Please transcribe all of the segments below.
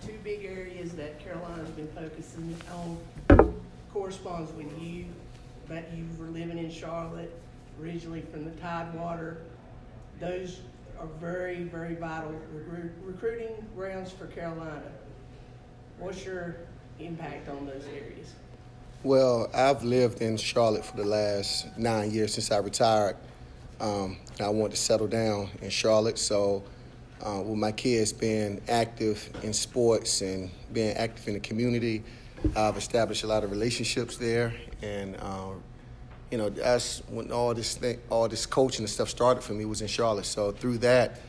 two big areas that Carolina's been focusing on corresponds with you, but you were living in Charlotte, originally from the Tidewater. Those are very, very vital recruiting grounds for Carolina. What's your impact on those areas? Well, I've lived in Charlotte for the last 9 years since I retired. I wanted to settle down in Charlotte, so with my kids being active in sports and being active in the community, I've established a lot of relationships there, and that's when all this coaching and stuff started for me was in Charlotte. So through that,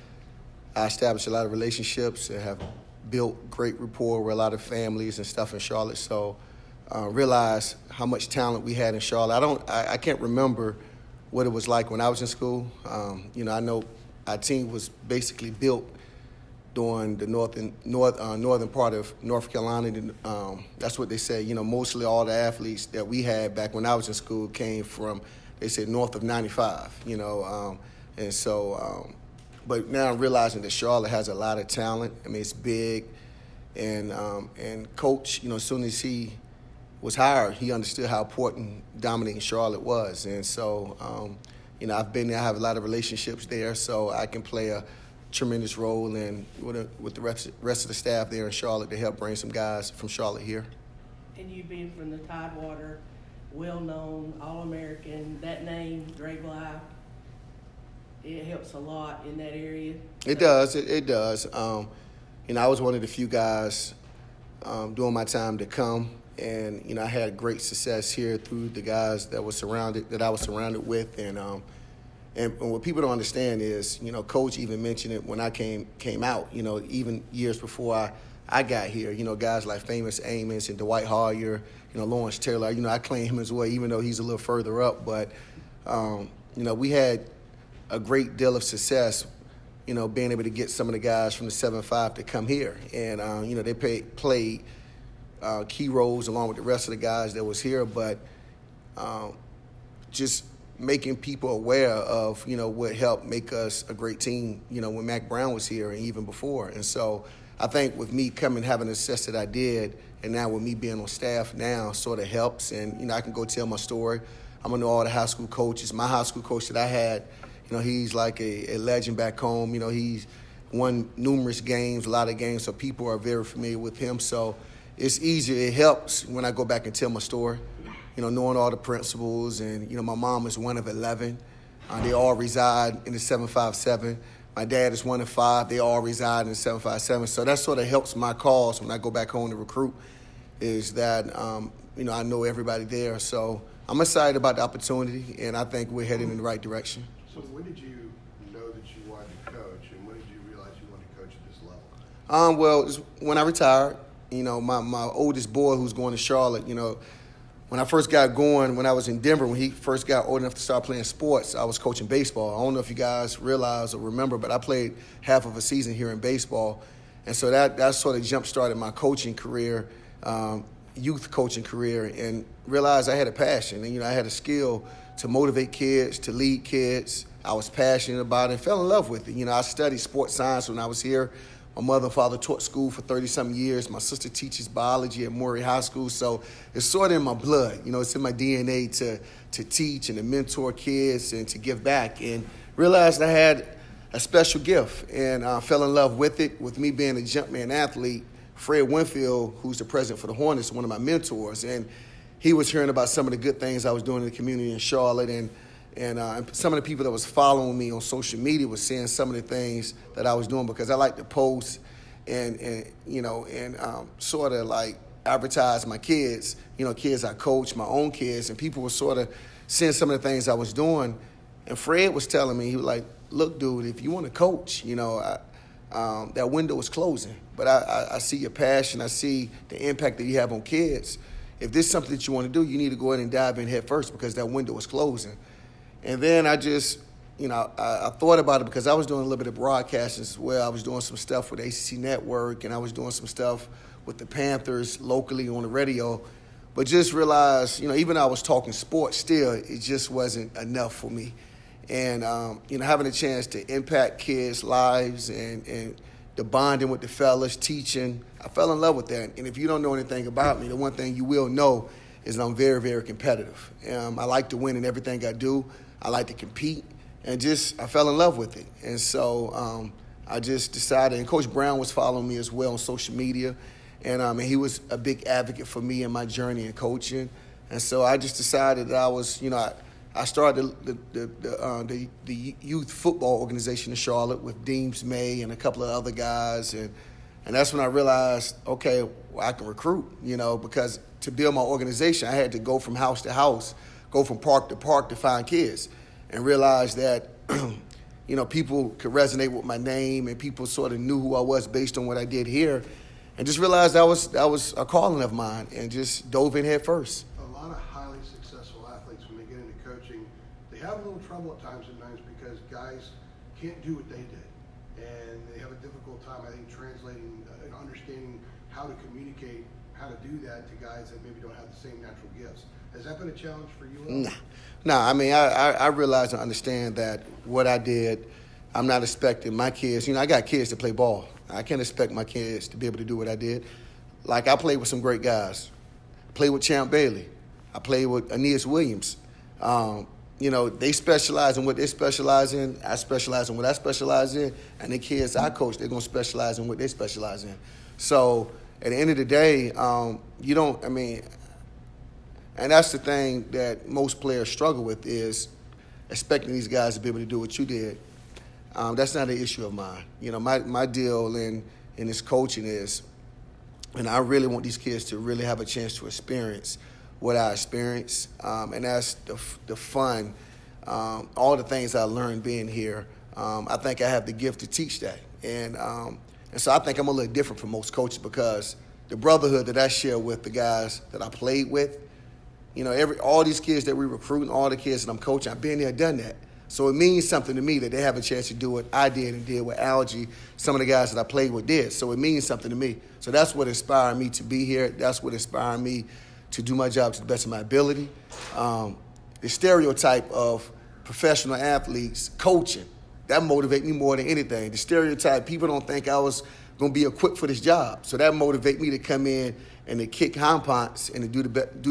I established a lot of relationships and have built great rapport with a lot of families and stuff in Charlotte. So realized how much talent we had in Charlotte. I can't remember what it was like when I was in school. I know our team was basically built during the northern part of North Carolina. That's what they say. Mostly all the athletes that we had back when I was in school came from, they said, north of 95. And so, but now I'm realizing that Charlotte has a lot of talent. I mean, it's big, and Coach, as soon as he was hired, he understood how important dominating Charlotte was. And so, I've been there, I have a lot of relationships there, so I can play a tremendous role in with the rest of the staff there in Charlotte to help bring some guys from Charlotte here. And you being from the Tidewater, well-known, All-American, that name, Dre Bly, it helps a lot in that area. It does. It does. I was one of the few guys during my time to come. And, I had great success here through the guys that I was surrounded with. And what people don't understand is, Coach even mentioned it when I came out, even years before I got here, guys like Famous Amos and Dwight Hoyer, Lawrence Taylor, I claim him as well, even though he's a little further up. But, we had a great deal of success, being able to get some of the guys from the 7-5 to come here. And, they played key roles along with the rest of the guys that was here, but just making people aware of, what helped make us a great team, when Mac Brown was here and even before. And so I think with me coming, having the success that I did, and now with me being on staff now sort of helps. And, I can go tell my story. I'm going to know all the high school coaches. My high school coach that I had, he's like a legend back home. He's won numerous games, a lot of games, so people are very familiar with him. So it's easier. It helps when I go back and tell my story, knowing all the principals. And, my mom is one of 11. They all reside in the 757. My dad is one of 5. They all reside in the 757. So that sort of helps my cause when I go back home to recruit, is that, I know everybody there. So I'm excited about the opportunity, and I think we're heading in the right direction. So when did you know that you wanted to coach, and when did you realize you wanted to coach at this level? Well, it's when I retired. My oldest boy who's going to Charlotte, when I first got going, when I was in Denver, when he first got old enough to start playing sports, I was coaching baseball. I don't know if you guys realize or remember, but I played half of a season here in baseball. And so that sort of jump-started my coaching career, youth coaching career, and realized I had a passion. And, I had a skill to motivate kids, to lead kids. I was passionate about it and fell in love with it. I studied sports science when I was here. My mother and father taught school for 30-something years. My sister teaches biology at Maury High School. So it's sort of in my blood. It's in my DNA to teach and to mentor kids and to give back. And realized I had a special gift and fell in love with it. With me being a Jumpman athlete, Fred Winfield, who's the president for the Hornets, one of my mentors. And he was hearing about some of the good things I was doing in the community in Charlotte. And some of the people that was following me on social media was seeing some of the things that I was doing, because I like to post and sort of like advertise my kids, kids I coach, my own kids, and people were sort of seeing some of the things I was doing. And Fred was telling me, he was like, look, dude, if you want to coach, that window is closing. But I see your passion. I see the impact that you have on kids. If this is something that you want to do, you need to go ahead and dive in head first, because that window is closing. And then I just, I thought about it because I was doing a little bit of broadcasting as well. I was doing some stuff with ACC Network, and I was doing some stuff with the Panthers locally on the radio. But just realized, even though I was talking sports still, it just wasn't enough for me. And, having a chance to impact kids' lives and the bonding with the fellas, teaching. I fell in love with that. And if you don't know anything about me, the one thing you will know is that I'm very, very competitive. I like to win in everything I do. I like to compete. And I fell in love with it. And so I just decided, and Coach Brown was following me as well on social media. And he was a big advocate for me in my journey in coaching. And so I just decided that I started the youth football organization in Charlotte with Deems May and a couple of other guys. And that's when I realized, okay, well, I can recruit, because to build my organization, I had to go from house to house, go from park to park to find kids, and realize that, people could resonate with my name and people sort of knew who I was based on what I did here. And just realized that was a calling of mine and just dove in head first. A lot of highly successful athletes, when they get into coaching, they have a little trouble at times because guys can't do what they did. And they have a difficult time, I think, translating and understanding how to communicate, how to do that to guys that maybe don't have the same natural gifts. Has that been a challenge for you? No. I mean, I realize and understand that what I did, I'm not expecting my kids. I got kids that play ball. I can't expect my kids to be able to do what I did. Like, I played with some great guys. I played with Champ Bailey. I played with Aeneas Williams. They specialize in what they specialize in. I specialize in what I specialize in. And the kids I coach, they're going to specialize in what they specialize in. So at the end of the day, and that's the thing that most players struggle with is expecting these guys to be able to do what you did. That's not an issue of mine. My deal in this coaching is, and I really want these kids to really have a chance to experience what I experienced, and that's the fun, all the things I learned being here. I think I have the gift to teach that, and so I think I'm a little different from most coaches because the brotherhood that I share with the guys that I played with, all these kids that we recruit and all the kids that I'm coaching, I've been there, done that. So it means something to me that they have a chance to do what I did and did what Algie, some of the guys that I played with did. So it means something to me. So that's what inspired me to be here. That's what inspired me to do my job to the best of my ability. The stereotype of professional athletes coaching, that motivates me more than anything. The stereotype, people don't think I was going to be equipped for this job. So that motivates me to come in and to kick high punts and to do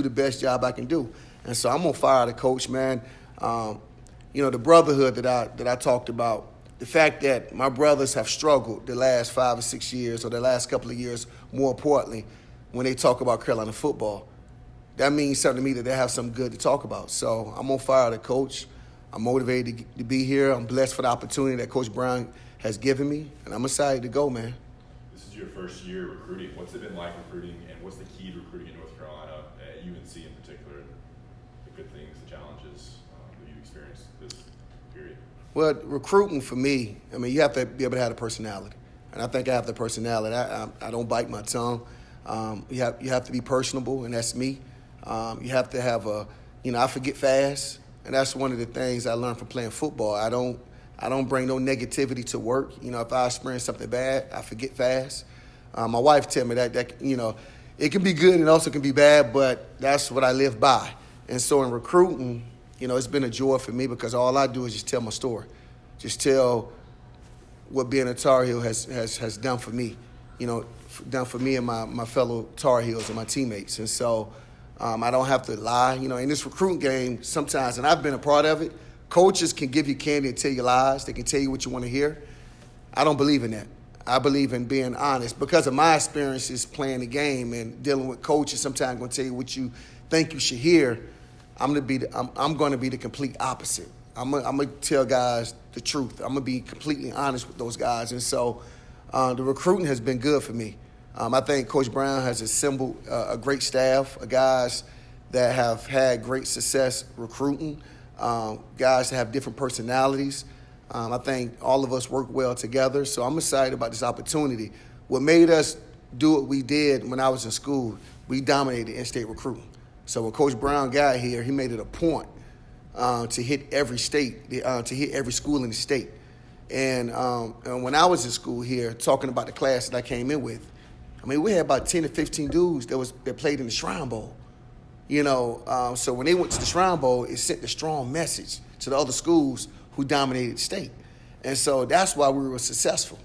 the best job I can do. And so I'm on fire to coach, man. The brotherhood that I talked about, the fact that my brothers have struggled the last 5 or 6 years or the last couple of years, more importantly, when they talk about Carolina football, that means something to me that they have something good to talk about. So I'm on fire to coach. I'm motivated to be here. I'm blessed for the opportunity that Coach Brown has given me, and I'm excited to go, man. This is your first year recruiting. What's it been like recruiting, and what's the key to recruiting in North Carolina, at UNC in particular, the good things, the challenges that you've experienced this period? Well, recruiting for me, you have to be able to have a personality. And I think I have the personality. I don't bite my tongue. You have to be personable, and that's me. You have to have I forget fast, and that's one of the things I learned from playing football. I don't bring no negativity to work. If I experience something bad, I forget fast. My wife tell me that it can be good and also can be bad, but that's what I live by. And so in recruiting, it's been a joy for me because all I do is just tell my story. Just tell what being a Tar Heel has done for me, done for me and my fellow Tar Heels and my teammates. And so I don't have to lie. In this recruiting game, sometimes, and I've been a part of it, coaches can give you candy and tell you lies. They can tell you what you want to hear. I don't believe in that. I believe in being honest. Because of my experiences playing the game and dealing with coaches, sometimes going to tell you what you think you should hear. I'm going to be the complete opposite. I'm going to tell guys the truth. I'm going to be completely honest with those guys. And so the recruiting has been good for me. I think Coach Brown has assembled a great staff of guys that have had great success recruiting, guys that have different personalities. I think all of us work well together, so I'm excited about this opportunity. What made us do what we did when I was in school, we dominated in-state recruiting. So when Coach Brown got here, he made it a point to hit every state, to hit every school in the state. And when I was in school here, talking about the class that I came in with, we had about 10 to 15 dudes that played in the Shrine Bowl. So when they went to the Shrine Bowl, it sent a strong message to the other schools who dominated the state. And so that's why we were successful.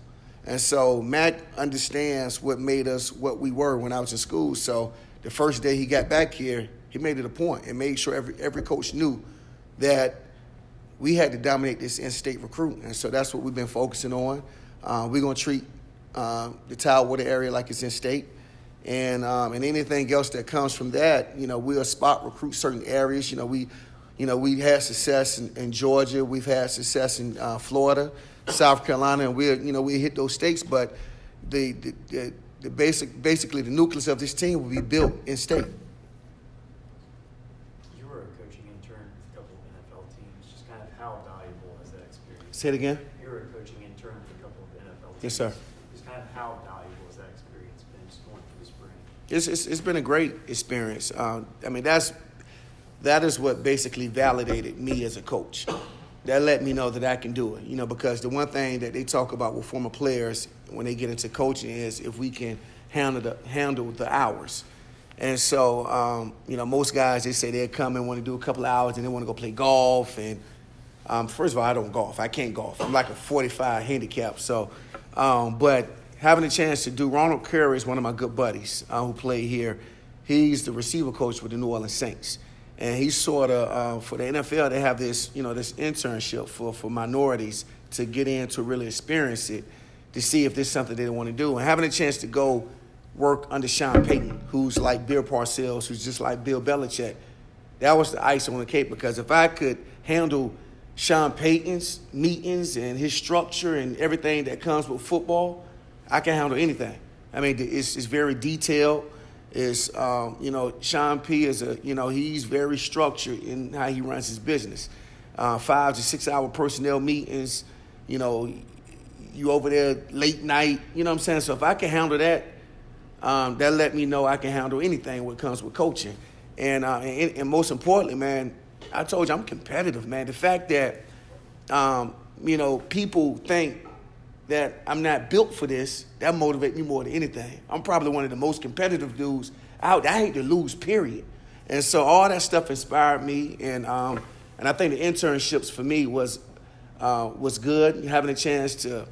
And so Mac understands what made us what we were when I was in school. So the first day he got back here, he made it a point and made sure every coach knew that we had to dominate this in-state recruit. And so that's what we've been focusing on. We're going to treat the Tidewater area like it's in-state. And anything else that comes from that, we'll spot recruit certain areas. We had success in Georgia. We've had success in Florida, South Carolina, and we hit those states. But basically the nucleus of this team will be built in-state. You were a coaching intern with a couple of NFL teams. Just kind of how valuable is that experience? Say it again. You were a coaching intern with a couple of NFL teams. Yes, sir. Just kind of how valuable has that experience been just going through the spring? It's been a great experience. That is what basically validated me as a coach. That let me know that I can do it. Because the one thing that they talk about with former players when they get into coaching is if we can handle the hours. And so, most guys, they say they'll come and want to do a couple of hours and they want to go play golf. And first of all, I don't golf. I can't golf. I'm like a 45 handicap. So, but having a chance to do, Ronald Curry is one of my good buddies who played here. He's the receiver coach for the New Orleans Saints. And he sort of, for the NFL, they have this, this internship for minorities to get in to really experience it, to see if there's something they want to do. And having a chance to go work under Sean Payton, who's like Bill Parcells, who's just like Bill Belichick, that was the icing on the cake. Because if I could handle Sean Payton's meetings and his structure and everything that comes with football, I can handle anything. It's very detailed. Sean P. is he's very structured in how he runs his business. 5 to 6 hour personnel meetings, you over there late night, you know what I'm saying? So if I can handle that, that let me know I can handle anything what comes with coaching. And most importantly, man, I told you I'm competitive, man. The fact that, people think that I'm not built for this, that motivates me more than anything. I'm probably one of the most competitive dudes out. I hate to lose, period. And so all that stuff inspired me, and I think the internships for me was good. Having a chance to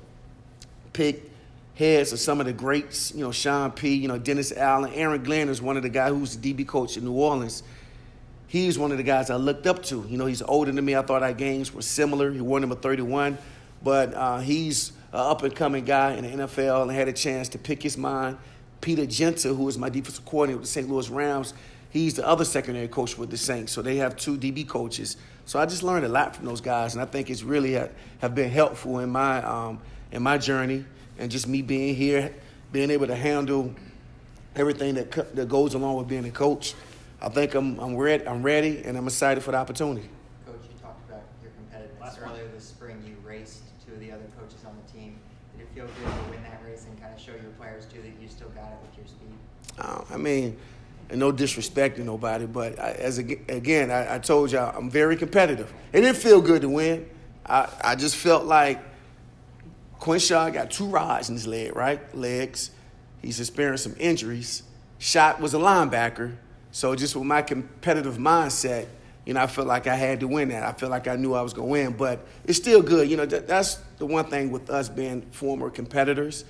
pick heads of some of the greats, Sean P., Dennis Allen. Aaron Glenn is one of the guys who's the DB coach in New Orleans. He's one of the guys I looked up to. He's older than me. I thought our games were similar. He wore number 31, but he's an up-and-coming guy in the NFL, and I had a chance to pick his mind. Peter Genta, who is my defensive coordinator with the St. Louis Rams, he's the other secondary coach with the Saints. So they have 2 DB coaches. So I just learned a lot from those guys, and I think it's really have been helpful in my journey, and just me being here, being able to handle everything that goes along with being a coach. I think I'm ready, and I'm excited for the opportunity. Coach, you talked about your competitiveness earlier this spring. You raced 2 of the other coaches on the team. Did it feel good to win that race and kind of show your players too that you still got it with your speed? And no disrespect to nobody, but I told you I'm very competitive. It didn't feel good to win. I just felt like Quinshaw got 2 rods in his legs. He's experienced some injuries. Shot was a linebacker. So just with my competitive mindset, I felt like I had to win that. I felt like I knew I was going to win, but it's still good. That's the one thing with us being former competitors.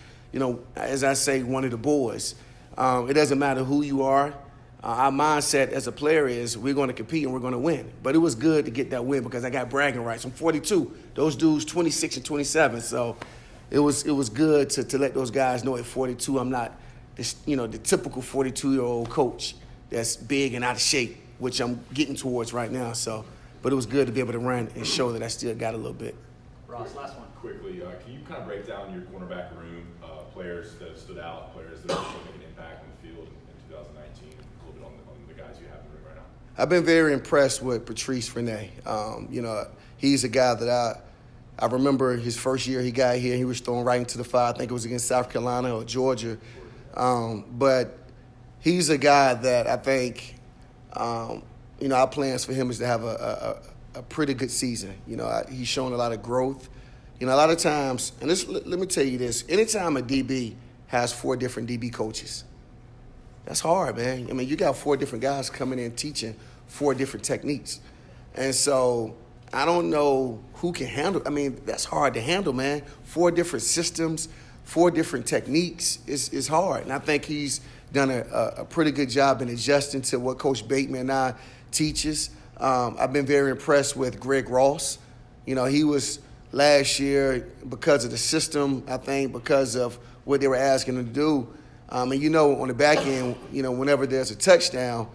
As I say, one of the boys, it doesn't matter who you are. Our mindset as a player is we're going to compete and we're going to win. But it was good to get that win because I got bragging rights. I'm 42. Those dudes 26 and 27. So it was good to let those guys know at 42 I'm not the typical 42-year-old coach that's big and out of shape, which I'm getting towards right now. So, but it was good to be able to run and show that I still got a little bit. Ross, last one. Quickly, can you kind of break down your cornerback room, players that have stood out, players that are making an impact in the field in 2019, a little bit on the guys you have in the room right now? I've been very impressed with Patrice Rene. He's a guy that I remember his first year he got here, he was thrown right into the fire. I think it was against South Carolina or Georgia. But he's a guy that I think, our plans for him is to have a pretty good season. He's shown a lot of growth. A lot of times, and let me tell you this, anytime a DB has 4 different DB coaches, that's hard, man. You got 4 different guys coming in teaching 4 different techniques. And so I don't know who can handle. That's hard to handle, man. 4 different systems, 4 different techniques is hard. And I think he's done a pretty good job in adjusting to what Coach Bateman and I teaches. I've been very impressed with Greg Ross. You know, he was last year, because of the system, I think, because of what they were asking him to do. And you know, on the back end, you know, whenever there's a touchdown,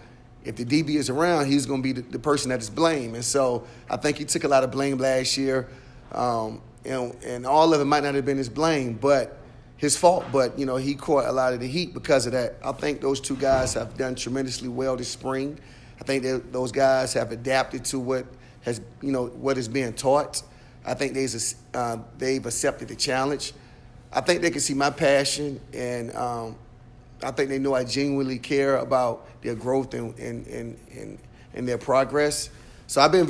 if the DB is around, he's going to be the person that is blamed. And so I think he took a lot of blame last year. And all of it might not have been his blame, but his fault. But, you know, he caught a lot of the heat because of that. I think those 2 guys have done tremendously well this spring. I think that those guys have adapted to what is being taught. I think they've accepted the challenge. I think they can see my passion, and I think they know I genuinely care about their growth and their progress. So I've been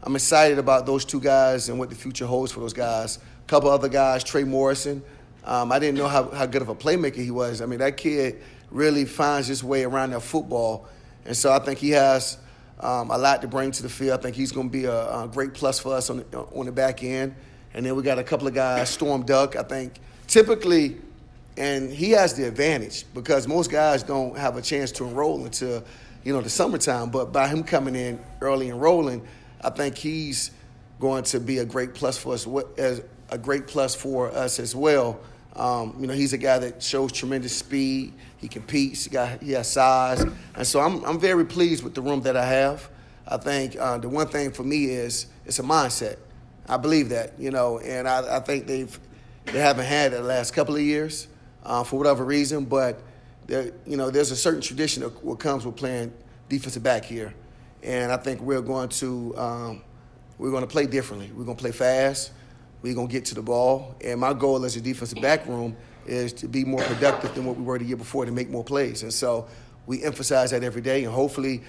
I'm excited about those 2 guys and what the future holds for those guys. A couple other guys, Trey Morrison. I didn't know how good of a playmaker he was. I mean, that kid really finds his way around that football. And so I think he has a lot to bring to the field. I think he's going to be a great plus for us on the back end. And then we got a couple of guys, Storm Duck, I think, typically, and he has the advantage because most guys don't have a chance to enroll until, the summertime. But by him coming in early enrolling, I think he's going to be a great plus for us as well. He's a guy that shows tremendous speed. He competes. He has size, and so I'm very pleased with the room that I have. I think the one thing for me is it's a mindset. I believe that, and I think they haven't had it the last couple of years for whatever reason, but there's a certain tradition of what comes with playing defensive back here, and I think we're going to play differently. We're going to play fast. We're going to get to the ball. And my goal as a defensive back room is to be more productive than what we were the year before, to make more plays. And so we emphasize that every day, and hopefully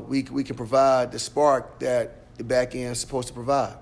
we can provide the spark that the back end is supposed to provide.